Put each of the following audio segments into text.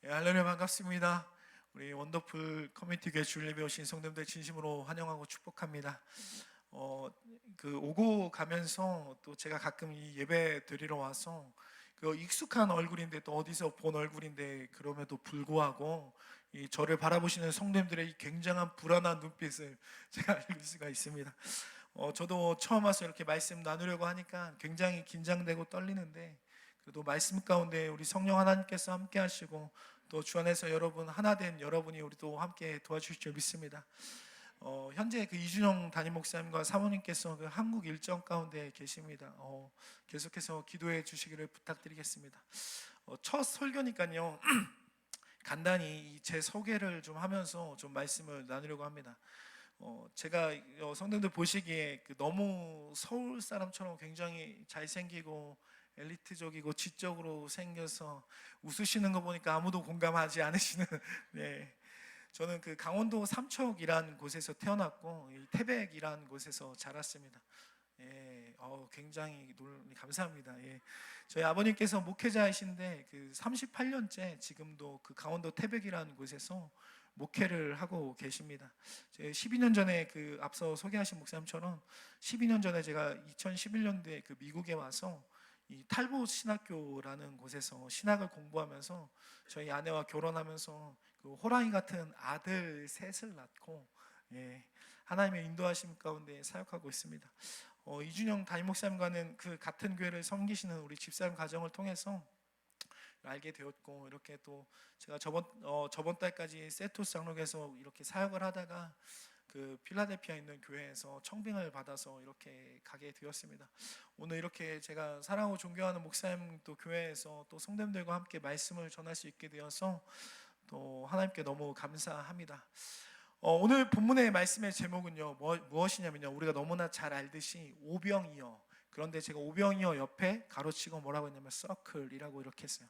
할렐루야, 반갑습니다. 우리 원더풀 커뮤니티 교회 주일 예배 오신 성도님들 진심으로 환영하고 축복합니다. 어, 오고 가면서 또 제가 가끔 이 예배 드리러 와서 익숙한 얼굴인데 또 어디서 본 얼굴인데 그럼에도 불구하고 이 저를 바라보시는 성도님들의 이 굉장한 불안한 눈빛을 제가 알 수가 있습니다. 저도 처음 와서 이렇게 말씀 나누려고 하니까 굉장히 긴장되고 떨리는데, 그래도 말씀 가운데 우리 성령 하나님께서 함께 하시고 또 주 안에서 여러분 하나 된 여러분이 우리 또 함께 도와주실 줄 믿습니다. 현재 이준영 담임 목사님과 사모님께서 한국 일정 가운데 계십니다. 계속해서 기도해 주시기를 부탁드리겠습니다. 첫 설교니까요. 간단히 제 소개를 좀 하면서 좀 말씀을 나누려고 합니다. 제가 성도들 보시기에 너무 서울 사람처럼 굉장히 잘생기고 엘리트적이고 지적으로 생겨서 웃으시는 거 보니까 아무도 공감하지 않으시는 네. 저는 강원도 삼척이라는 곳에서 태어났고 이 태백이라는 곳에서 자랐습니다. 예, 굉장히 감사합니다. 예, 저희 아버님께서 목회자이신데 38년째 지금도 강원도 태백이라는 곳에서 목회를 하고 계십니다. 12년 전에 앞서 소개하신 목사님처럼 12년 전에 제가 2011년도에 미국에 와서 이 탈보 신학교라는 곳에서 신학을 공부하면서 저희 아내와 결혼하면서 호랑이 같은 아들 셋을 낳고, 예, 하나님의 인도하심 가운데 사역하고 있습니다. 이준영 담임 목사님과는 같은 교회를 섬기시는 우리 집사님 가정을 통해서 알게 되었고, 이렇게 또 제가 저번 달까지 세토스 장로교에서 이렇게 사역을 하다가 필라델피아에 있는 교회에서 청빙을 받아서 이렇게 가게 되었습니다. 오늘 이렇게 제가 사랑하고 존경하는 목사님 또 교회에서 또 성도님들과 함께 말씀을 전할 수 있게 되어서 또 하나님께 너무 감사합니다. 오늘 본문의 말씀의 제목은요, 무엇이냐면요, 우리가 너무나 잘 알듯이 오병이어. 그런데 제가 오병이어 옆에 가로치고 뭐라고 했냐면 서클이라고 이렇게 했어요.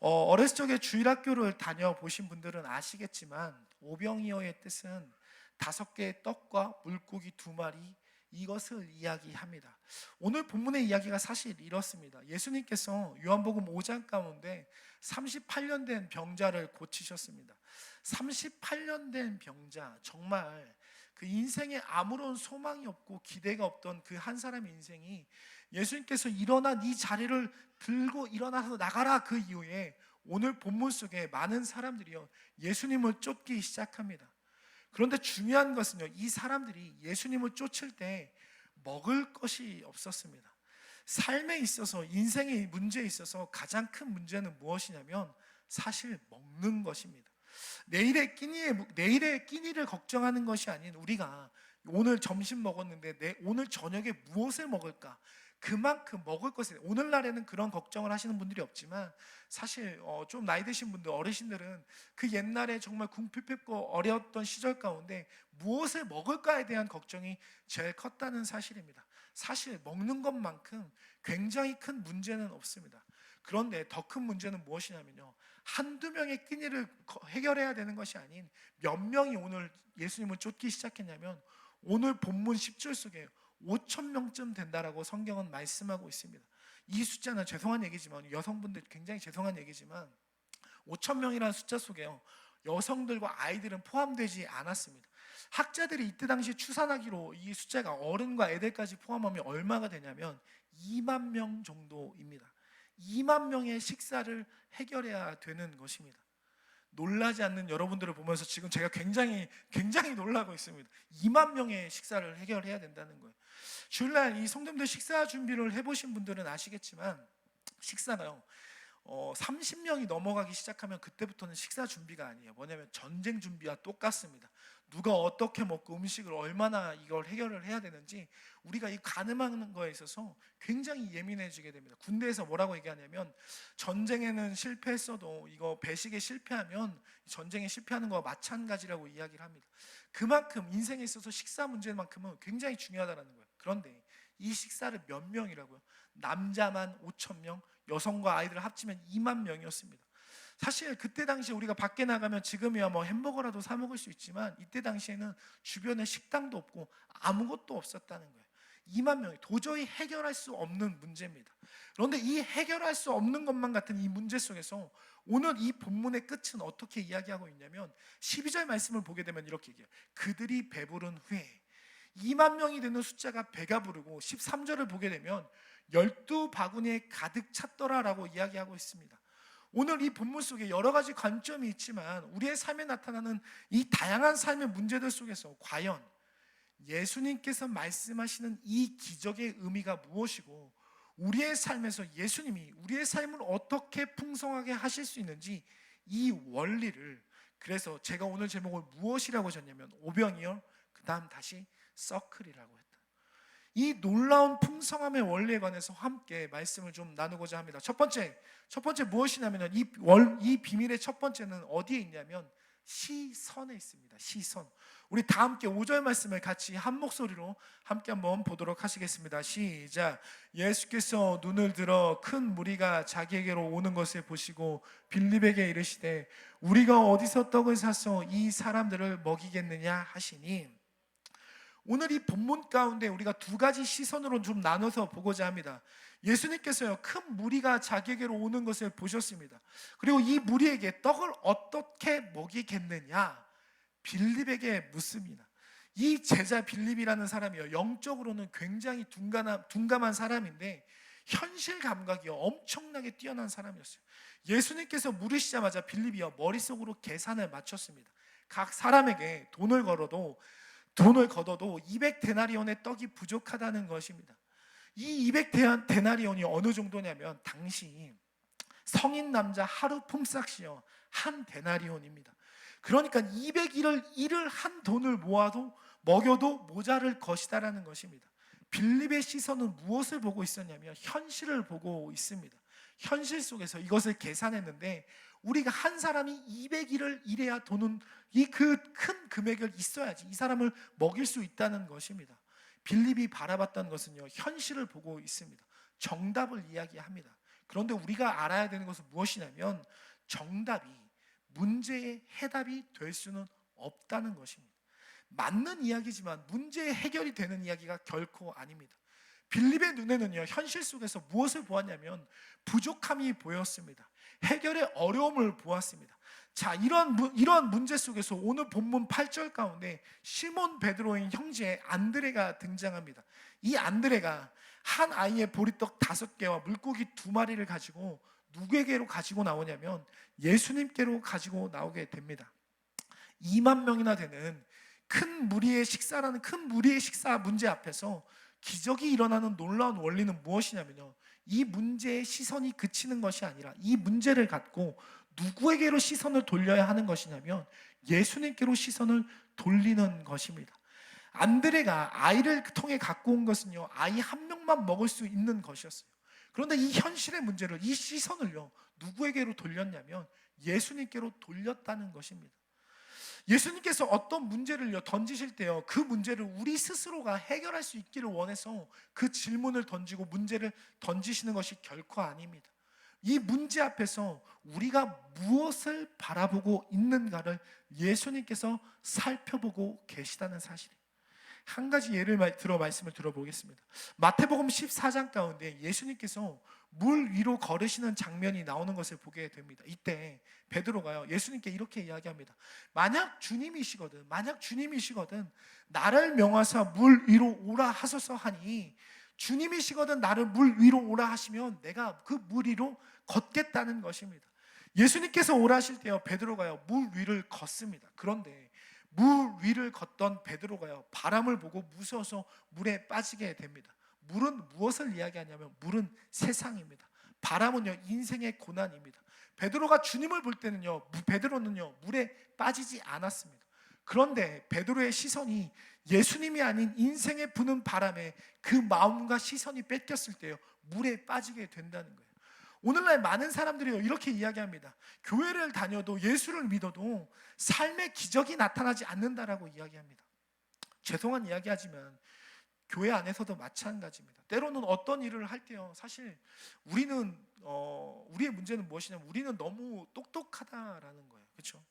어렸을 적에 주일학교를 다녀보신 분들은 아시겠지만 오병이어의 뜻은 5개의 떡과 물고기 2마리, 이것을 이야기합니다. 오늘 본문의 이야기가 사실 이렇습니다. 예수님께서 요한복음 5장 가운데 38년 된 병자를 고치셨습니다. 38년 된 병자, 정말 인생에 아무런 소망이 없고 기대가 없던 한 사람의 인생이 예수님께서 일어나 네 자리를 들고 일어나서 나가라 이후에 오늘 본문 속에 많은 사람들이요 예수님을 쫓기 시작합니다. 그런데 중요한 것은요, 이 사람들이 예수님을 쫓을 때 먹을 것이 없었습니다. 삶에 있어서, 인생의 문제에 있어서 가장 큰 문제는 무엇이냐면 사실 먹는 것입니다. 내일의 끼니를 걱정하는 것이 아닌 우리가 오늘 점심 먹었는데 오늘 저녁에 무엇을 먹을까? 그만큼 먹을 것에 오늘날에는 그런 걱정을 하시는 분들이 없지만 사실 좀 나이 드신 분들, 어르신들은 옛날에 정말 궁핍했고 어려웠던 시절 가운데 무엇을 먹을까에 대한 걱정이 제일 컸다는 사실입니다. 사실 먹는 것만큼 굉장히 큰 문제는 없습니다. 그런데 더 큰 문제는 무엇이냐면요, 한두 명의 끼니를 해결해야 되는 것이 아닌 몇 명이 오늘 예수님을 쫓기 시작했냐면 오늘 본문 10절 속에 5천 명쯤 된다라고 성경은 말씀하고 있습니다. 이 숫자는 죄송한 얘기지만, 여성분들 굉장히 죄송한 얘기지만 5천 명이라는 숫자 속에요 여성들과 아이들은 포함되지 않았습니다. 학자들이 이때 당시 추산하기로 이 숫자가 어른과 애들까지 포함하면 얼마가 되냐면 2만 명 정도입니다. 2만 명의 식사를 해결해야 되는 것입니다. 놀라지 않는 여러분들을 보면서 지금 제가 굉장히 놀라고 있습니다. 2만 명의 식사를 해결해야 된다는 거예요. 주일날 이 성도님들 식사 준비를 해보신 분들은 아시겠지만 식사가요 30명이 넘어가기 시작하면 그때부터는 식사 준비가 아니에요. 뭐냐면 전쟁 준비와 똑같습니다. 누가 어떻게 먹고 음식을 얼마나 이걸 해결을 해야 되는지 우리가 이 가늠하는 거에 있어서 굉장히 예민해지게 됩니다. 군대에서 뭐라고 얘기하냐면 전쟁에는 실패했어도 이거 배식에 실패하면 전쟁에 실패하는 거와 마찬가지라고 이야기를 합니다. 그만큼 인생에 있어서 식사 문제만큼은 굉장히 중요하다는 거예요. 그런데 이 식사를 몇 명이라고요? 남자만 5천 명, 여성과 아이들을 합치면 2만 명이었습니다. 사실 그때 당시에 우리가 밖에 나가면 지금이야 햄버거라도 사 먹을 수 있지만 이때 당시에는 주변에 식당도 없고 아무것도 없었다는 거예요. 2만 명이 도저히 해결할 수 없는 문제입니다. 그런데 이 해결할 수 없는 것만 같은 이 문제 속에서 오늘 이 본문의 끝은 어떻게 이야기하고 있냐면 12절 말씀을 보게 되면 이렇게 얘기해요. 그들이 배부른 후에 2만 명이 되는 숫자가 배가 부르고 13절을 보게 되면 12바구니에 가득 찼더라라고 이야기하고 있습니다. 오늘 이 본문 속에 여러 가지 관점이 있지만 우리의 삶에 나타나는 이 다양한 삶의 문제들 속에서 과연 예수님께서 말씀하시는 이 기적의 의미가 무엇이고 우리의 삶에서 예수님이 우리의 삶을 어떻게 풍성하게 하실 수 있는지 이 원리를, 그래서 제가 오늘 제목을 무엇이라고 줬냐면 오병이어 그 다음 다시 서클이라고 했다. 이 놀라운 풍성함의 원리에 관해서 함께 말씀을 좀 나누고자 합니다. 첫 번째 무엇이냐면 이 비밀의 첫 번째는 어디에 있냐면 시선에 있습니다. 시선. 우리 다 함께 5절 말씀을 같이 한 목소리로 함께 한번 보도록 하시겠습니다. 시작. 예수께서 눈을 들어 큰 무리가 자기에게로 오는 것을 보시고 빌립에게 이르시되 우리가 어디서 떡을 사서 이 사람들을 먹이겠느냐 하시니, 오늘 이 본문 가운데 우리가 두 가지 시선으로 좀 나눠서 보고자 합니다. 예수님께서요, 큰 무리가 자기에게로 오는 것을 보셨습니다. 그리고 이 무리에게 떡을 어떻게 먹이겠느냐 빌립에게 묻습니다. 이 제자 빌립이라는 사람이요, 영적으로는 굉장히 둔감한 사람인데 현실 감각이 엄청나게 뛰어난 사람이었어요. 예수님께서 물으시자마자 빌립이요, 머릿속으로 계산을 맞췄습니다. 각 사람에게 돈을 걷어도 200데나리온의 떡이 부족하다는 것입니다. 이 200데나리온이 어느 정도냐면 당시 성인 남자 하루 품삯이요 한 데나리온입니다. 그러니까 200일을 한 돈을 먹여도 모자랄 것이다라는 것입니다. 빌립의 시선은 무엇을 보고 있었냐면 현실을 보고 있습니다. 현실 속에서 이것을 계산했는데 우리가 한 사람이 200일을 일해야 돈은 이 그 큰 금액을 있어야지 이 사람을 먹일 수 있다는 것입니다. 빌립이 바라봤던 것은요, 현실을 보고 있습니다. 정답을 이야기합니다. 그런데 우리가 알아야 되는 것은 무엇이냐면 정답이 문제의 해답이 될 수는 없다는 것입니다. 맞는 이야기지만 문제의 해결이 되는 이야기가 결코 아닙니다. 빌립의 눈에는요, 현실 속에서 무엇을 보았냐면 부족함이 보였습니다. 해결의 어려움을 보았습니다. 자, 이러한 문제 속에서 오늘 본문 8절 가운데 시몬 베드로의 형제 안드레가 등장합니다. 이 안드레가 한 아이의 보리떡 5개와 물고기 2마리를 가지고 누구에게로 가지고 나오냐면 예수님께로 가지고 나오게 됩니다. 2만 명이나 되는 큰 무리의 식사 문제 앞에서 기적이 일어나는 놀라운 원리는 무엇이냐면요, 이 문제에 시선이 그치는 것이 아니라 이 문제를 갖고 누구에게로 시선을 돌려야 하는 것이냐면 예수님께로 시선을 돌리는 것입니다. 안드레가 아이를 통해 갖고 온 것은요, 아이 한 명만 먹을 수 있는 것이었어요. 그런데 이 현실의 문제를, 이 시선을요, 누구에게로 돌렸냐면 예수님께로 돌렸다는 것입니다. 예수님께서 어떤 문제를요 던지실 때요, 그 문제를 우리 스스로가 해결할 수 있기를 원해서 그 질문을 던지고 문제를 던지시는 것이 결코 아닙니다. 이 문제 앞에서 우리가 무엇을 바라보고 있는가를 예수님께서 살펴보고 계시다는 사실이에요. 한 가지 예를 들어 말씀을 들어보겠습니다. 마태복음 14장 가운데 예수님께서 물 위로 걸으시는 장면이 나오는 것을 보게 됩니다. 이때 베드로가요, 예수님께 이렇게 이야기합니다. 만약 주님이시거든 나를 명하사 물 위로 오라 하소서 하니, 주님이시거든 나를 물 위로 오라 하시면 내가 그 물 위로 걷겠다는 것입니다. 예수님께서 오라 하실 때요, 베드로가요 물 위를 걷습니다. 그런데 물 위를 걷던 베드로가요, 바람을 보고 무서워서 물에 빠지게 됩니다. 물은 무엇을 이야기하냐면 물은 세상입니다. 바람은요, 인생의 고난입니다. 베드로가 주님을 볼 때는요, 베드로는요 물에 빠지지 않았습니다. 그런데 베드로의 시선이 예수님이 아닌 인생에 부는 바람에 그 마음과 시선이 뺏겼을 때요, 물에 빠지게 된다는 거예요. 오늘날 많은 사람들이 이렇게 이야기합니다. 교회를 다녀도 예수를 믿어도 삶의 기적이 나타나지 않는다라고 이야기합니다. 죄송한 이야기하지만 교회 안에서도 마찬가지입니다. 때로는 어떤 일을 할 때요, 사실 우리의 문제는 무엇이냐면 우리는 너무 똑똑하다라는 거예요. 그렇죠?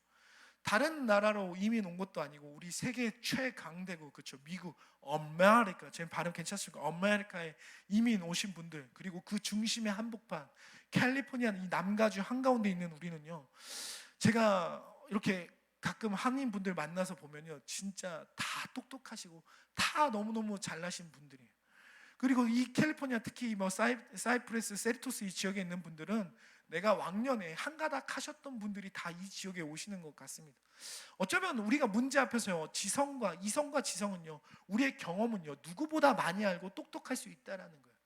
다른 나라로 이민 온 것도 아니고 우리 세계 최강대국, 그렇죠? 미국, 아메리카, 제 발음 괜찮습니까? 아메리카에 이민 오신 분들, 그리고 그 중심의 한복판 캘리포니아 이 남가주 한가운데 있는 우리는요, 제가 이렇게 가끔 한인 분들 만나서 보면요, 진짜 다 똑똑하시고 다 너무너무 잘나신 분들이에요. 그리고 이 캘리포니아, 특히 뭐 사이프레스, 세리토스 이 지역에 있는 분들은 내가 왕년에 한가닥 하셨던 분들이 다 이 지역에 오시는 것 같습니다. 어쩌면 우리가 문제 앞에서요, 지성과 이성과 지성은요, 우리의 경험은요, 누구보다 많이 알고 똑똑할 수 있다라는 거예요.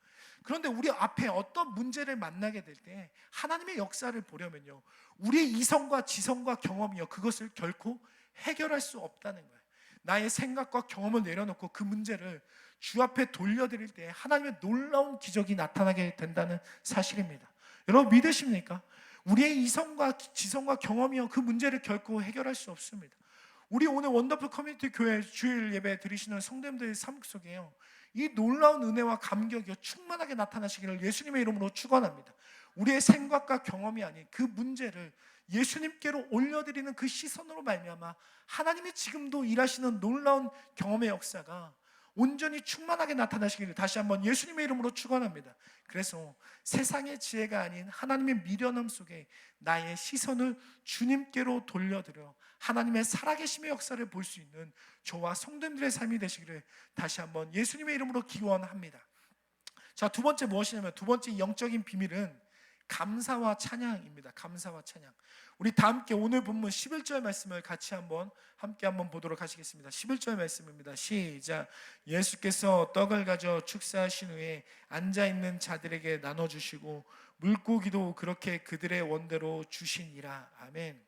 그런데 우리 앞에 어떤 문제를 만나게 될 때 하나님의 역사를 보려면요, 우리의 이성과 지성과 경험이요, 그것을 결코 해결할 수 없다는 거예요. 나의 생각과 경험을 내려놓고 그 문제를 주 앞에 돌려드릴 때 하나님의 놀라운 기적이 나타나게 된다는 사실입니다. 여러분 믿으십니까? 우리의 이성과 지성과 경험이요, 그 문제를 결코 해결할 수 없습니다. 우리 오늘 원더풀 커뮤니티 교회 주일 예배 드리시는 성도님들의 삶 속에요, 이 놀라운 은혜와 감격이 충만하게 나타나시기를 예수님의 이름으로 축원합니다. 우리의 생각과 경험이 아닌 그 문제를 예수님께로 올려드리는 그 시선으로 말미암아 하나님이 지금도 일하시는 놀라운 경험의 역사가 온전히 충만하게 나타나시기를 다시 한번 예수님의 이름으로 축원합니다. 그래서 세상의 지혜가 아닌 하나님의 미련함 속에 나의 시선을 주님께로 돌려드려 하나님의 살아계심의 역사를 볼 수 있는 저와 성도님들의 삶이 되시기를 다시 한번 예수님의 이름으로 기원합니다. 자, 두 번째 무엇이냐면, 두 번째 영적인 비밀은 감사와 찬양입니다. 감사와 찬양. 우리 다 함께 오늘 본문 11절 말씀을 같이 함께 보도록 하시겠습니다. 11절 말씀입니다. 시작. 예수께서 떡을 가져 축사하신 후에 앉아있는 자들에게 나눠주시고 물고기도 그렇게 그들의 원대로 주시니라. 아멘.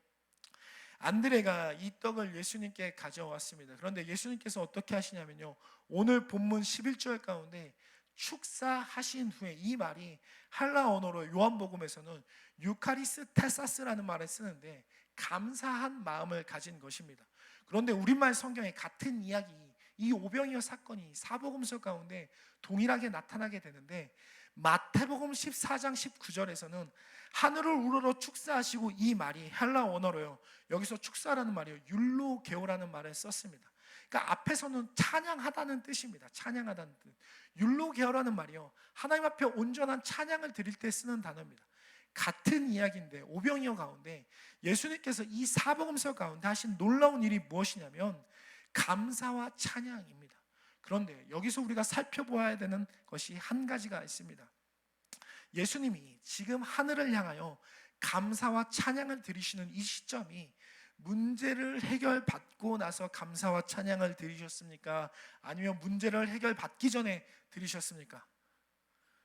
안드레가 이 떡을 예수님께 가져왔습니다. 그런데 예수님께서 어떻게 하시냐면요, 오늘 본문 11절 가운데 축사하신 후에, 이 말이 헬라 언어로 요한복음에서는 유카리스테사스라는 말을 쓰는데 감사한 마음을 가진 것입니다. 그런데 우리말 성경에 같은 이야기, 이 오병이어 사건이 사복음서 가운데 동일하게 나타나게 되는데, 마태복음 14장 19절에서는 하늘을 우러러 축사하시고, 이 말이 헬라 언어로요, 여기서 축사라는 말이요, 율로게오라는 말을 썼습니다. 그러니까 앞에서는 찬양하다는 뜻입니다. 찬양하다는 뜻. 율로게오라는 말이요, 하나님 앞에 온전한 찬양을 드릴 때 쓰는 단어입니다. 같은 이야기인데 오병이어 가운데 예수님께서 이 사복음서 가운데 하신 놀라운 일이 무엇이냐면 감사와 찬양입니다. 그런데 여기서 우리가 살펴보아야 되는 것이 한 가지가 있습니다. 예수님이 지금 하늘을 향하여 감사와 찬양을 드리시는 이 시점이 문제를 해결받고 나서 감사와 찬양을 드리셨습니까? 아니면 문제를 해결받기 전에 드리셨습니까?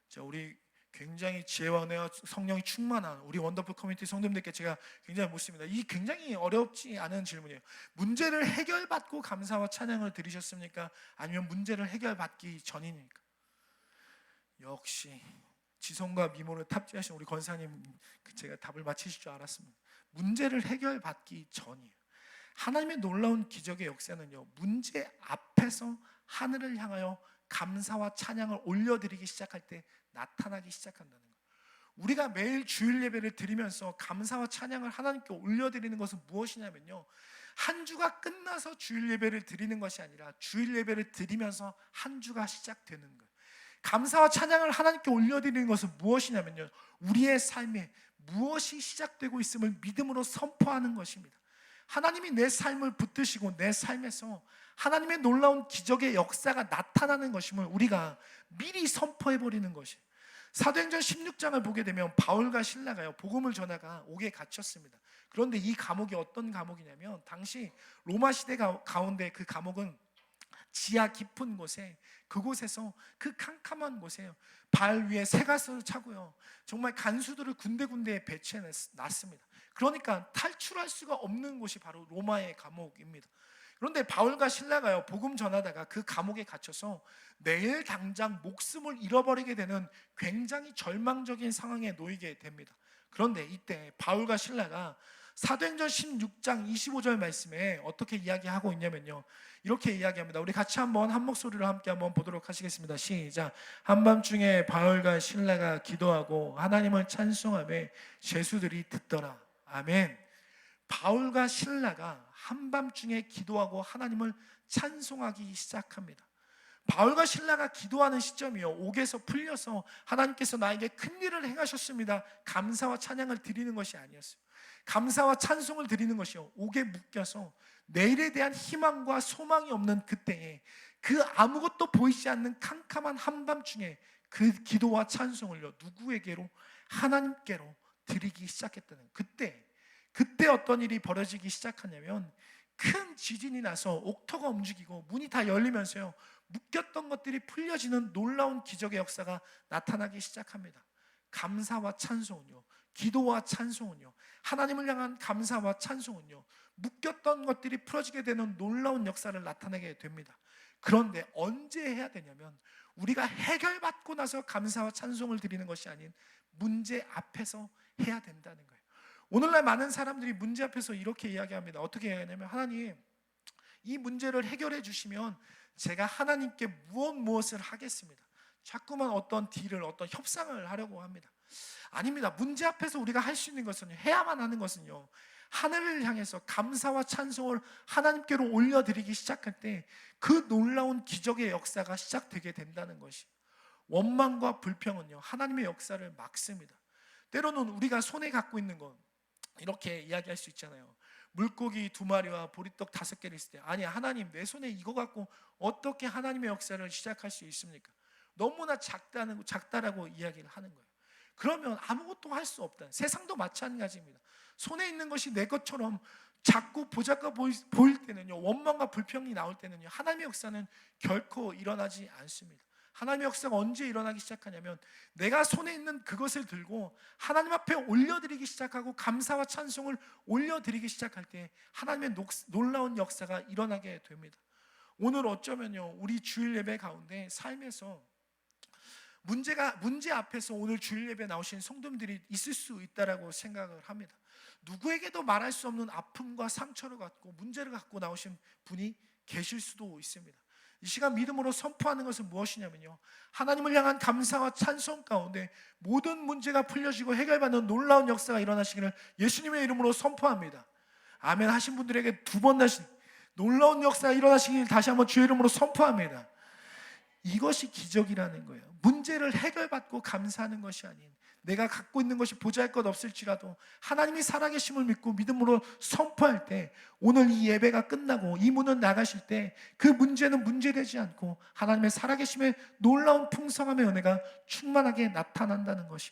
자, 우리 굉장히 지혜와 은혜와 성령이 충만한 우리 원더풀 커뮤니티 성도님들께 제가 굉장히 묻습니다. 이 굉장히 어렵지 않은 질문이에요. 문제를 해결받고 감사와 찬양을 드리셨습니까? 아니면 문제를 해결받기 전입니까? 역시 지성과 미모를 탑재하신 우리 권사님, 제가 답을 맞히실 줄 알았습니다. 문제를 해결받기 전이에요. 하나님의 놀라운 기적의 역사는요, 문제 앞에서 하늘을 향하여 감사와 찬양을 올려드리기 시작할 때 나타나기 시작한다는 거예요. 우리가 매일 주일 예배를 드리면서 감사와 찬양을 하나님께 올려드리는 것은 무엇이냐면요, 한 주가 끝나서 주일 예배를 드리는 것이 아니라 주일 예배를 드리면서 한 주가 시작되는 거예요. 감사와 찬양을 하나님께 올려드리는 것은 무엇이냐면요, 우리의 삶에 무엇이 시작되고 있음을 믿음으로 선포하는 것입니다. 하나님이 내 삶을 붙드시고 내 삶에서 하나님의 놀라운 기적의 역사가 나타나는 것임을 우리가 미리 선포해버리는 것이에요. 사도행전 16장을 보게 되면 바울과 실라가요, 복음을 전하다가 옥에 갇혔습니다. 그런데 이 감옥이 어떤 감옥이냐면, 당시 로마 시대 가운데 그 감옥은 지하 깊은 곳에, 그곳에서 그 캄캄한 곳에 발 위에 새가슴을 차고요, 정말 간수들을 군데군데에 배치해 놨습니다. 그러니까 탈출할 수가 없는 곳이 바로 로마의 감옥입니다. 그런데 바울과 실라가요, 복음 전하다가 그 감옥에 갇혀서 내일 당장 목숨을 잃어버리게 되는 굉장히 절망적인 상황에 놓이게 됩니다. 그런데 이때 바울과 실라가 사도행전 16장 25절 말씀에 어떻게 이야기하고 있냐면요, 이렇게 이야기합니다. 우리 같이 한 목소리로 함께 보도록 하시겠습니다. 시작. 한밤중에 바울과 실라가 기도하고 하나님을 찬송하며 죄수들이 듣더라. 아멘. 바울과 실라가 한밤중에 기도하고 하나님을 찬송하기 시작합니다. 바울과 실라가 기도하는 시점이요, 옥에서 풀려서 하나님께서 나에게 큰 일을 행하셨습니다, 감사와 찬양을 드리는 것이 아니었어요. 감사와 찬송을 드리는 것이요, 옥에 묶여서 내일에 대한 희망과 소망이 없는 그때에, 그 아무것도 보이지 않는 캄캄한 한밤중에 그 기도와 찬송을요, 누구에게로? 하나님께로 드리기 시작했다는, 그때 어떤 일이 벌어지기 시작하냐면, 큰 지진이 나서 옥터가 움직이고 문이 다 열리면서요, 묶였던 것들이 풀려지는 놀라운 기적의 역사가 나타나기 시작합니다. 감사와 찬송은요, 기도와 찬송은요, 하나님을 향한 감사와 찬송은요, 묶였던 것들이 풀어지게 되는 놀라운 역사를 나타내게 됩니다. 그런데 언제 해야 되냐면, 우리가 해결받고 나서 감사와 찬송을 드리는 것이 아닌 문제 앞에서 해야 된다는 거예요. 오늘날 많은 사람들이 문제 앞에서 이렇게 이야기합니다. 어떻게 해야 하냐면, 하나님, 이 문제를 해결해 주시면 제가 하나님께 무엇을 하겠습니다. 자꾸만 어떤 딜을, 어떤 협상을 하려고 합니다. 아닙니다. 문제 앞에서 우리가 할 수 있는 것은, 해야만 하는 것은요, 하늘을 향해서 감사와 찬송을 하나님께로 올려드리기 시작할 때 그 놀라운 기적의 역사가 시작되게 된다는 것이, 원망과 불평은요, 하나님의 역사를 막습니다. 때로는 우리가 손에 갖고 있는 것, 이렇게 이야기할 수 있잖아요. 물고기 2마리와 보리떡 5개를 있을 때, 아니 하나님, 내 손에 이거 갖고 어떻게 하나님의 역사를 시작할 수 있습니까? 너무나 작다라고 이야기를 하는 거예요. 그러면 아무것도 할 수 없다. 세상도 마찬가지입니다. 손에 있는 것이 내 것처럼 작고 보잘것 보일 때는요, 원망과 불평이 나올 때는요, 하나님의 역사는 결코 일어나지 않습니다. 하나님의 역사가 언제 일어나기 시작하냐면, 내가 손에 있는 그것을 들고 하나님 앞에 올려드리기 시작하고 감사와 찬송을 올려드리기 시작할 때 하나님의 놀라운 역사가 일어나게 됩니다. 오늘 어쩌면요, 우리 주일 예배 가운데 삶에서 문제 앞에서 오늘 주일 예배 나오신 성도님들이 있을 수 있다라고 생각을 합니다. 누구에게도 말할 수 없는 아픔과 상처를 갖고 문제를 갖고 나오신 분이 계실 수도 있습니다. 이 시간 믿음으로 선포하는 것은 무엇이냐면요, 하나님을 향한 감사와 찬송 가운데 모든 문제가 풀려지고 해결받는 놀라운 역사가 일어나시기를 예수님의 이름으로 선포합니다. 아멘 하신 분들에게 2번 다시 놀라운 역사가 일어나시기를 다시 한번 주의 이름으로 선포합니다. 이것이 기적이라는 거예요. 문제를 해결받고 감사하는 것이 아닌, 내가 갖고 있는 것이 보잘것없을지라도 하나님이 살아계심을 믿고 믿음으로 선포할 때, 오늘 이 예배가 끝나고 이 문을 나가실 때 그 문제는 문제되지 않고 하나님의 살아계심의 놀라운 풍성함의 은혜가 충만하게 나타난다는 것이.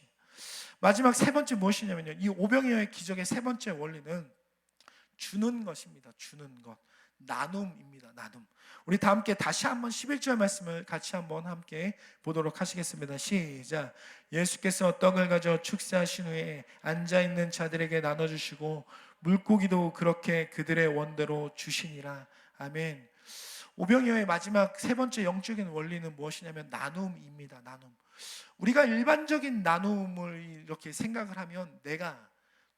마지막 3번째 무엇이냐면요, 이 오병이어의 기적의 3번째 원리는 주는 것입니다. 주는 것, 나눔입니다. 나눔. 우리 다 함께 다시 한번 11절 말씀을 같이 한번 함께 보도록 하시겠습니다. 시작. 예수께서 떡을 가져 축사하신 후에 앉아있는 자들에게 나눠주시고 물고기도 그렇게 그들의 원대로 주시니라. 아멘. 오병이어의 마지막 3번째 영적인 원리는 무엇이냐면 나눔입니다. 나눔. 우리가 일반적인 나눔을 이렇게 생각을 하면, 내가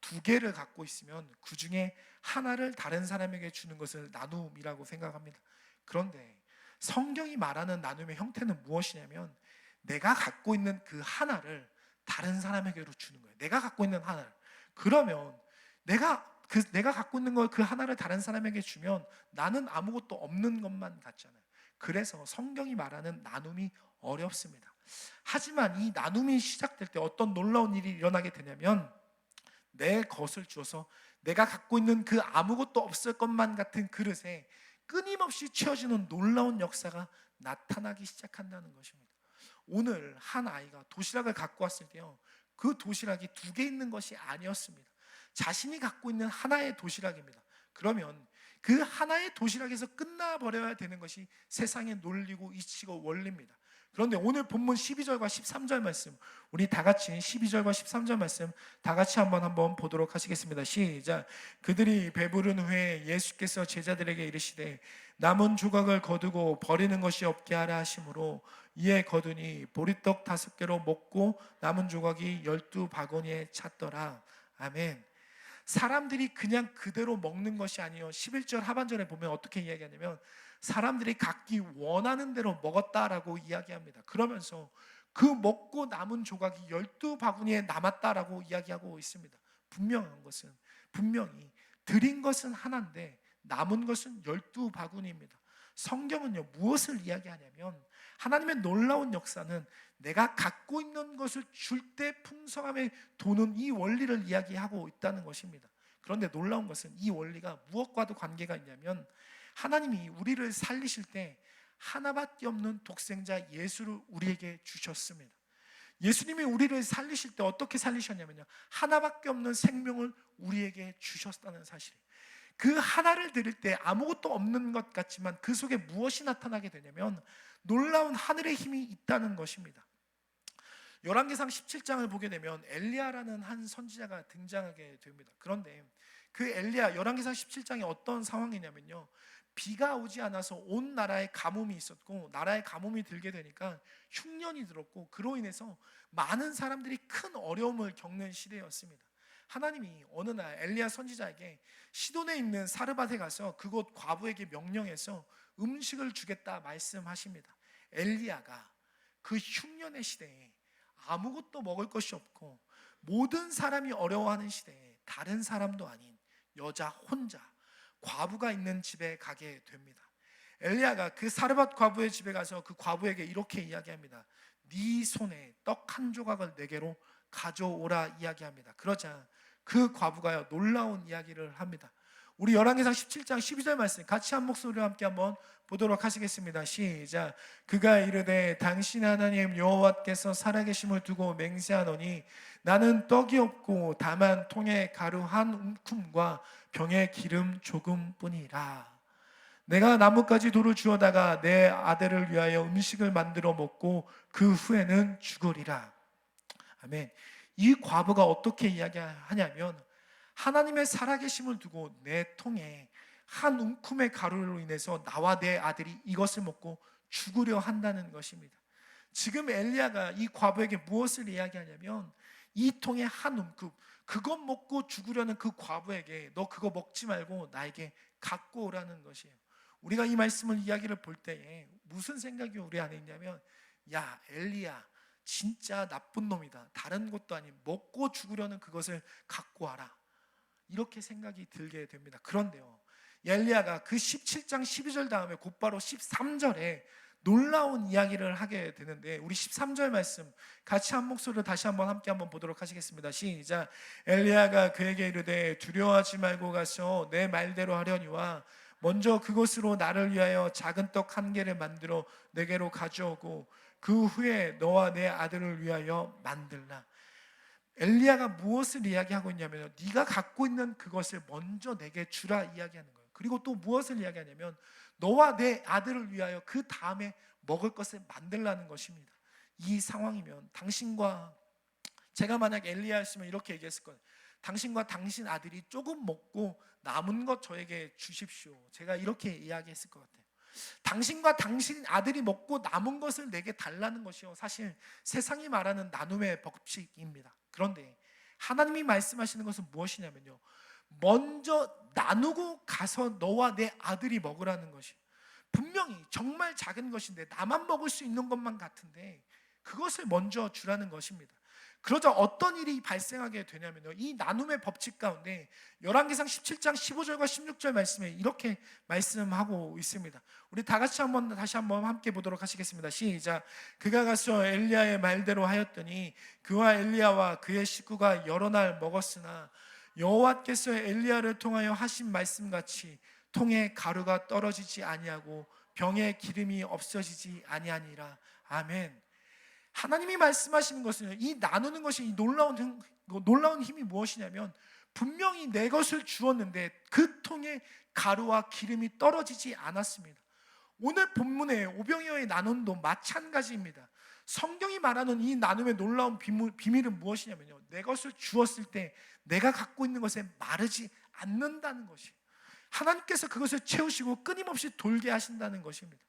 2개를 갖고 있으면 그 중에 하나를 다른 사람에게 주는 것을 나눔이라고 생각합니다. 그런데 성경이 말하는 나눔의 형태는 무엇이냐면, 내가 갖고 있는 그 하나를 다른 사람에게로 주는 거예요. 내가 갖고 있는 하나를. 그러면 내가 갖고 있는 걸, 그 하나를 다른 사람에게 주면 나는 아무것도 없는 것만 같잖아요. 그래서 성경이 말하는 나눔이 어렵습니다. 하지만 이 나눔이 시작될 때 어떤 놀라운 일이 일어나게 되냐면, 내 것을 주어서 내가 갖고 있는 그 아무것도 없을 것만 같은 그릇에 끊임없이 채워지는 놀라운 역사가 나타나기 시작한다는 것입니다. 오늘 한 아이가 도시락을 갖고 왔을 때요, 그 도시락이 2개 있는 것이 아니었습니다. 자신이 갖고 있는 하나의 도시락입니다. 그러면 그 하나의 도시락에서 끝나버려야 되는 것이 세상의 논리고 이치고 원리입니다. 그런데 오늘 본문 12절과 13절 말씀, 우리 다 같이 12절과 13절 말씀 다 같이 한번 보도록 하시겠습니다. 시작. 그들이 배부른 후에 예수께서 제자들에게 이르시되 남은 조각을 거두고 버리는 것이 없게 하라 하심으로 이에 거두니 보리떡 5개로 먹고 남은 조각이 12바구니에 찼더라. 아멘. 사람들이 그냥 그대로 먹는 것이 아니요, 11절 하반절에 보면 어떻게 이야기하냐면, 사람들이 갖기 원하는 대로 먹었다라고 이야기합니다. 그러면서 그 먹고 남은 조각이 12바구니에 남았다라고 이야기하고 있습니다. 분명한 것은, 분명히 드린 것은 하나인데 남은 것은 12바구니입니다. 성경은요 무엇을 이야기하냐면 하나님의 놀라운 역사는 내가 갖고 있는 것을 줄 때 풍성함에 도는 이 원리를 이야기하고 있다는 것입니다. 그런데 놀라운 것은 이 원리가 무엇과도 관계가 있냐면 하나님이 우리를 살리실 때 하나밖에 없는 독생자 예수를 우리에게 주셨습니다. 예수님이 우리를 살리실 때 어떻게 살리셨냐면요, 하나밖에 없는 생명을 우리에게 주셨다는 사실. 그 하나를 드릴 때 아무것도 없는 것 같지만 그 속에 무엇이 나타나게 되냐면 놀라운 하늘의 힘이 있다는 것입니다. 열왕기상 17장을 보게 되면 엘리야라는 한 선지자가 등장하게 됩니다. 그런데 그 엘리야, 열왕기상 17장이 어떤 상황이냐면요, 비가 오지 않아서 온 나라에 가뭄이 있었고, 나라에 가뭄이 들게 되니까 흉년이 들었고, 그로 인해서 많은 사람들이 큰 어려움을 겪는 시대였습니다. 하나님이 어느 날 엘리야 선지자에게 시돈에 있는 사르밧에 가서 그곳 과부에게 명령해서 음식을 주겠다 말씀하십니다. 엘리야가 그 흉년의 시대에 아무것도 먹을 것이 없고 모든 사람이 어려워하는 시대에 다른 사람도 아닌 여자 혼자 과부가 있는 집에 가게 됩니다. 엘리야가 그 사르밧 과부의 집에 가서 그 과부에게 이렇게 이야기합니다. 네 손에 떡 한 조각을 내게로 가져오라 이야기합니다. 그러자 그 과부가요 놀라운 이야기를 합니다. 우리 열왕기상 17장 12절 말씀 같이 한 목소리로 함께 한번 보도록 하시겠습니다. 시작. 그가 이르되 당신 하나님 여호와께서 살아계심을 두고 맹세하노니 나는 떡이 없고 다만 통에 가루 한 움큼과 병에 기름 조금뿐이라. 내가 나뭇가지 돌을 주워다가 내 아들을 위하여 음식을 만들어 먹고 그 후에는 죽으리라. 아멘. 이 과부가 어떻게 이야기하냐면 하나님의 살아계심을 두고 내 통에 한 움큼의 가루로 인해서 나와 내 아들이 이것을 먹고 죽으려 한다는 것입니다. 지금 엘리야가 이 과부에게 무엇을 이야기하냐면 이 통에 한 움큼, 그것 먹고 죽으려는 그 과부에게 너 그거 먹지 말고 나에게 갖고 오라는 것이에요. 우리가 이 말씀을 이야기를 볼 때에 무슨 생각이 우리 안에 있냐면, 야 엘리야 진짜 나쁜 놈이다. 다른 것도 아닌 먹고 죽으려는 그것을 갖고 와라. 이렇게 생각이 들게 됩니다. 그런데요, 엘리야가 그 17장 12절 다음에 곧바로 13절에 놀라운 이야기를 하게 되는데, 우리 13절 말씀 같이 한 목소리로 다시 한번 함께 한번 보도록 하시겠습니다. 시작. 엘리야가 그에게 이르되 두려워하지 말고 가서 내 말대로 하려니와 먼저 그것으로 나를 위하여 작은 떡 한 개를 만들어 내게로 가져오고 그 후에 너와 내 아들을 위하여 만들라. 엘리야가 무엇을 이야기하고 있냐면 네가 갖고 있는 그것을 먼저 내게 주라 이야기하는 거예요. 그리고 또 무엇을 이야기하냐면 너와 내 아들을 위하여 그 다음에 먹을 것을 만들라는 것입니다. 이 상황이면 당신과 제가 만약 엘리야였으면 이렇게 얘기했을 거예요. 당신과 당신 아들이 조금 먹고 남은 것 저에게 주십시오. 제가 이렇게 이야기했을 것 같아요. 당신과 당신 아들이 먹고 남은 것을 내게 달라는 것이요, 사실 세상이 말하는 나눔의 법칙입니다. 그런데 하나님이 말씀하시는 것은 무엇이냐면요, 먼저 나누고 가서 너와 내 아들이 먹으라는 것이에요. 분명히 정말 작은 것인데 나만 먹을 수 있는 것만 같은데 그것을 먼저 주라는 것입니다. 그러자 어떤 일이 발생하게 되냐면요, 이 나눔의 법칙 가운데 열왕기상 17장 15절과 16절 말씀에 이렇게 말씀하고 있습니다. 우리 다 같이 다시 한번 함께 보도록 하시겠습니다. 시작. 그가 가서 엘리야의 말대로 하였더니 그와 엘리야와 그의 식구가 여러 날 먹었으나 여호와께서 엘리야를 통하여 하신 말씀같이 통에 가루가 떨어지지 아니하고 병에 기름이 없어지지 아니하니라. 아멘. 하나님이 말씀하시는 것은 이 나누는 것이 이 놀라운 힘이 무엇이냐면 분명히 내 것을 주었는데 그 통에 가루와 기름이 떨어지지 않았습니다. 오늘 본문의 오병이어의 나눔도 마찬가지입니다. 성경이 말하는 이 나눔의 놀라운 비밀은 무엇이냐면요, 내 것을 주었을 때 내가 갖고 있는 것에 마르지 않는다는 것이에요. 하나님께서 그것을 채우시고 끊임없이 돌게 하신다는 것입니다.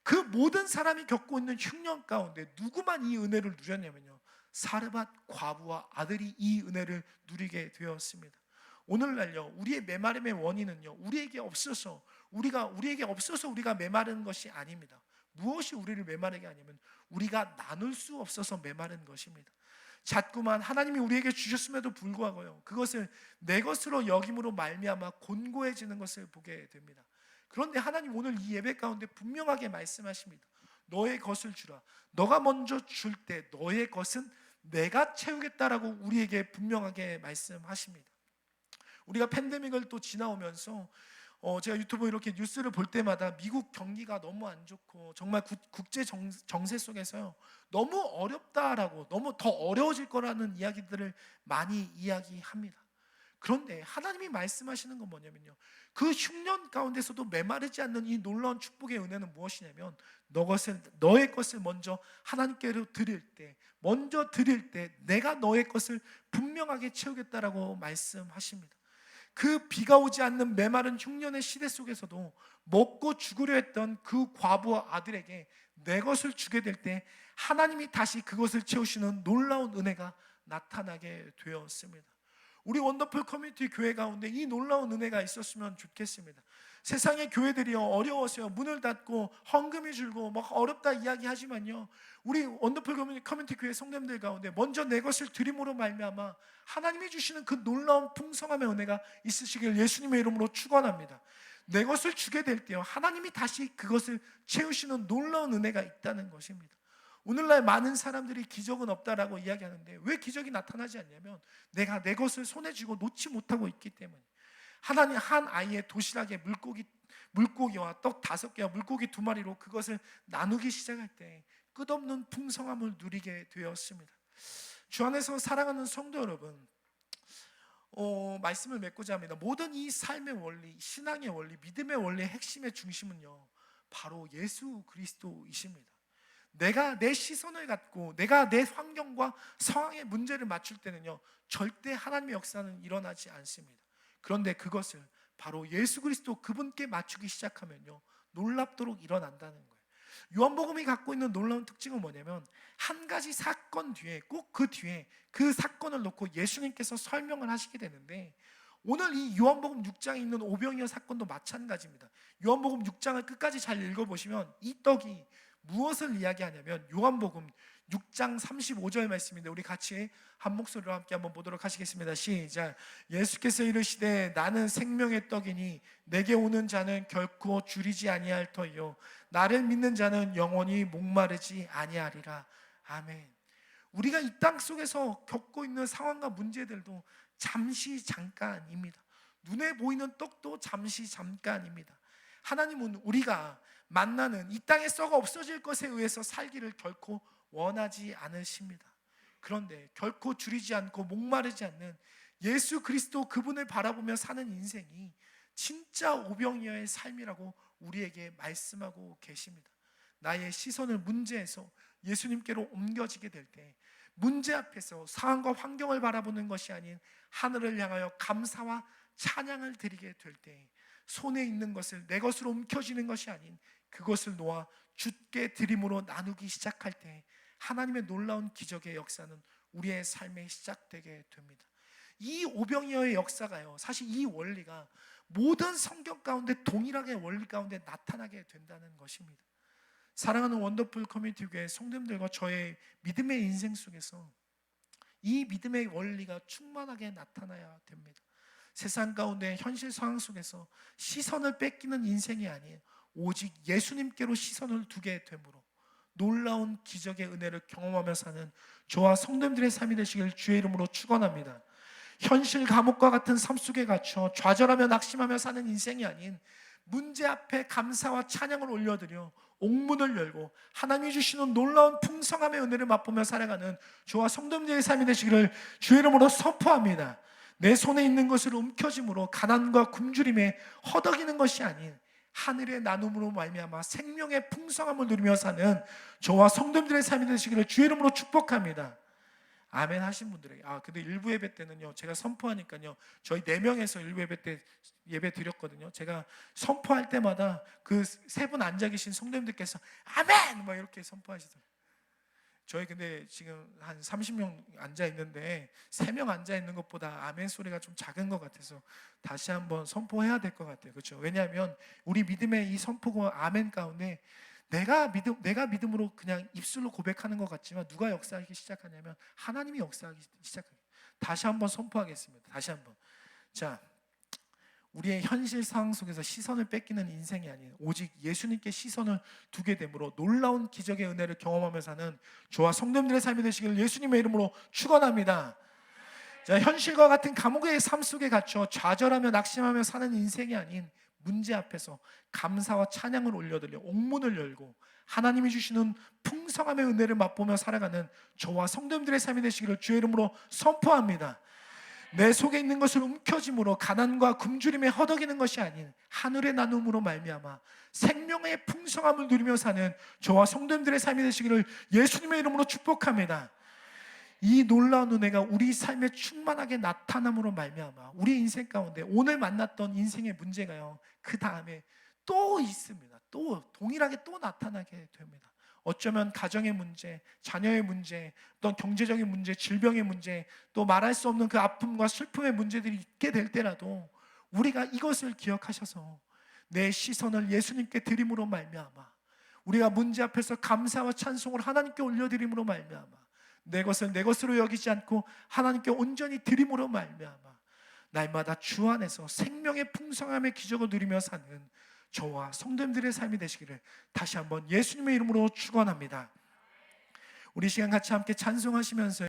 그 모든 사람이 겪고 있는 흉년 가운데 누구만 이 은혜를 누렸냐면요, 사르밧 과부와 아들이 이 은혜를 누리게 되었습니다. 오늘날요, 우리의 메마름의 원인은요, 우리에게 없어서 우리가 메마른 것이 아닙니다. 무엇이 우리를 메마르게 하냐면 우리가 나눌 수 없어서 메마른 것입니다. 자꾸만 하나님이 우리에게 주셨음에도 불구하고요, 그것을 내 것으로 여김으로 말미암아 곤고해지는 것을 보게 됩니다. 그런데 하나님 오늘 이 예배 가운데 분명하게 말씀하십니다. 너의 것을 주라. 너가 먼저 줄 때 너의 것은 내가 채우겠다라고 우리에게 분명하게 말씀하십니다. 우리가 팬데믹을 또 지나오면서 제가 유튜브 이렇게 뉴스를 볼 때마다 미국 경기가 너무 안 좋고 정말 국제 정세 속에서요, 너무 어렵다라고, 너무 더 어려워질 거라는 이야기들을 많이 이야기합니다. 그런데 하나님이 말씀하시는 건 뭐냐면요, 그 흉년 가운데서도 메마르지 않는 이 놀라운 축복의 은혜는 무엇이냐면, 너의 것을 먼저 하나님께로 드릴 때, 먼저 드릴 때 내가 너의 것을 분명하게 채우겠다라고 말씀하십니다. 그 비가 오지 않는 메마른 흉년의 시대 속에서도 먹고 죽으려 했던 그 과부와 아들에게 내 것을 주게 될 때 하나님이 다시 그것을 채우시는 놀라운 은혜가 나타나게 되었습니다. 우리 원더풀 커뮤니티 교회 가운데 이 놀라운 은혜가 있었으면 좋겠습니다. 세상의 교회들이 어려워서요, 문을 닫고 헌금이 줄고 막 어렵다 이야기하지만요, 우리 원더풀 커뮤니티 교회 성도님들 가운데 먼저 내 것을 드림으로 말미암아 하나님이 주시는 그 놀라운 풍성함의 은혜가 있으시길 예수님의 이름으로 축원합니다. 내 것을 주게 될 때요, 하나님이 다시 그것을 채우시는 놀라운 은혜가 있다는 것입니다. 오늘날 많은 사람들이 기적은 없다라고 이야기하는데 왜 기적이 나타나지 않냐면, 내가 내 것을 손에 쥐고 놓지 못하고 있기 때문에. 하나님 한 아이의 도시락에 물고기와 떡 5개와 물고기 2마리로 그것을 나누기 시작할 때 끝없는 풍성함을 누리게 되었습니다. 주 안에서 사랑하는 성도 여러분, 말씀을 맺고자 합니다. 모든 이 삶의 원리, 신앙의 원리, 믿음의 원리의 핵심의 중심은요, 바로 예수 그리스도이십니다. 내가 내 시선을 갖고 내가 내 환경과 상황의 문제를 맞출 때는요, 절대 하나님의 역사는 일어나지 않습니다. 그런데 그것을 바로 예수 그리스도 그분께 맞추기 시작하면요, 놀랍도록 일어난다는 거예요. 요한복음이 갖고 있는 놀라운 특징은 뭐냐면, 한 가지 사건 뒤에, 꼭 그 뒤에 그 사건을 놓고 예수님께서 설명을 하시게 되는데, 오늘 이 요한복음 6장에 있는 오병이어 사건도 마찬가지입니다. 요한복음 6장을 끝까지 잘 읽어보시면 이 떡이 무엇을 이야기하냐면, 요한복음 6장 35절 말씀인데 우리 같이 한 목소리로 함께 한번 보도록 하시겠습니다. 시작. 예수께서 이르시되 나는 생명의 떡이니 내게 오는 자는 결코 줄이지 아니할 터이요 나를 믿는 자는 영원히 목마르지 아니하리라. 아멘. 우리가 이 땅 속에서 겪고 있는 상황과 문제들도 잠시 잠깐입니다. 눈에 보이는 떡도 잠시 잠깐입니다. 하나님은 우리가 만나는 이 땅에 썩어 없어질 것에 의해서 살기를 결코 원하지 않으십니다. 그런데 결코 줄이지 않고 목마르지 않는 예수 그리스도 그분을 바라보며 사는 인생이 진짜 오병이어의 삶이라고 우리에게 말씀하고 계십니다. 나의 시선을 문제에서 예수님께로 옮겨지게 될 때, 문제 앞에서 상황과 환경을 바라보는 것이 아닌 하늘을 향하여 감사와 찬양을 드리게 될 때, 손에 있는 것을 내 것으로 움켜쥐는 것이 아닌 그것을 놓아 주께 드림으로 나누기 시작할 때 하나님의 놀라운 기적의 역사는 우리의 삶에 시작되게 됩니다. 이 오병이어의 역사가요, 사실 이 원리가 모든 성경 가운데 동일하게 원리 가운데 나타나게 된다는 것입니다. 사랑하는 원더풀 커뮤니티 교회 성도님들과 저의 믿음의 인생 속에서 이 믿음의 원리가 충만하게 나타나야 됩니다. 세상 가운데 현실 상황 속에서 시선을 뺏기는 인생이 아니에요. 오직 예수님께로 시선을 두게 되므로 놀라운 기적의 은혜를 경험하며 사는 저와 성도님들의 삶이 되시길 주의 이름으로 축원합니다. 현실 감옥과 같은 삶 속에 갇혀 좌절하며 낙심하며 사는 인생이 아닌 문제 앞에 감사와 찬양을 올려드려 옥문을 열고 하나님이 주시는 놀라운 풍성함의 은혜를 맛보며 살아가는 저와 성도님들의 삶이 되시기를 주의 이름으로 선포합니다. 내 손에 있는 것을 움켜짐으로 가난과 굶주림에 허덕이는 것이 아닌 하늘의 나눔으로 말미암아 생명의 풍성함을 누리며 사는 저와 성도님들의 삶이 되시기를 주의 이름으로 축복합니다. 아멘 하신 분들에게, 근데 일부 예배 때는요, 제가 선포하니까요, 저희 4명에서 일부 예배 때 예배 드렸거든요. 제가 선포할 때마다 그 3분 앉아 계신 성도님들께서 아멘! 막 이렇게 선포하시더라고요. 저희 근데 지금 한 30명 앉아 있는데 3명 앉아 있는 것보다 아멘 소리가 좀 작은 것 같아서 다시 한번 선포해야 될 것 같아요. 그렇죠? 왜냐하면 우리 믿음의 이 선포가 아멘 가운데 내가 믿음으로 그냥 입술로 고백하는 것 같지만 누가 역사하기 시작하냐면 하나님이 역사하기 시작합니다. 다시 한번 선포하겠습니다. 다시 한번. 자, 우리의 현실 상황 속에서 시선을 뺏기는 인생이 아닌 오직 예수님께 시선을 두게 되므로 놀라운 기적의 은혜를 경험하며 사는 저와 성도님들의 삶이 되시기를 예수님의 이름으로 축원합니다. 자, 현실과 같은 감옥의 삶 속에 갇혀 좌절하며 낙심하며 사는 인생이 아닌 문제 앞에서 감사와 찬양을 올려드려 옥문을 열고 하나님이 주시는 풍성함의 은혜를 맛보며 살아가는 저와 성도님들의 삶이 되시기를 주의 이름으로 선포합니다. 내 속에 있는 것을 움켜짐으로 가난과 굶주림에 허덕이는 것이 아닌 하늘의 나눔으로 말미암아 생명의 풍성함을 누리며 사는 저와 성도님들의 삶이 되시기를 예수님의 이름으로 축복합니다. 이 놀라운 은혜가 우리 삶에 충만하게 나타남으로 말미암아 우리 인생 가운데 오늘 만났던 인생의 문제가요, 그 다음에 또 있습니다. 또 동일하게 또 나타나게 됩니다. 어쩌면 가정의 문제, 자녀의 문제, 어떤 경제적인 문제, 질병의 문제, 또 말할 수 없는 그 아픔과 슬픔의 문제들이 있게 될 때라도 우리가 이것을 기억하셔서 내 시선을 예수님께 드림으로 말미암아 우리가 문제 앞에서 감사와 찬송을 하나님께 올려드림으로 말미암아 내 것을 내 것으로 여기지 않고 하나님께 온전히 드림으로 말미암아 날마다 주 안에서 생명의 풍성함의 기적을 누리며 사는 저와 성도님들의 삶이 되시기를 다시 한번 예수님의 이름으로 축원합니다. 우리 시간 같이 함께 찬송하시면서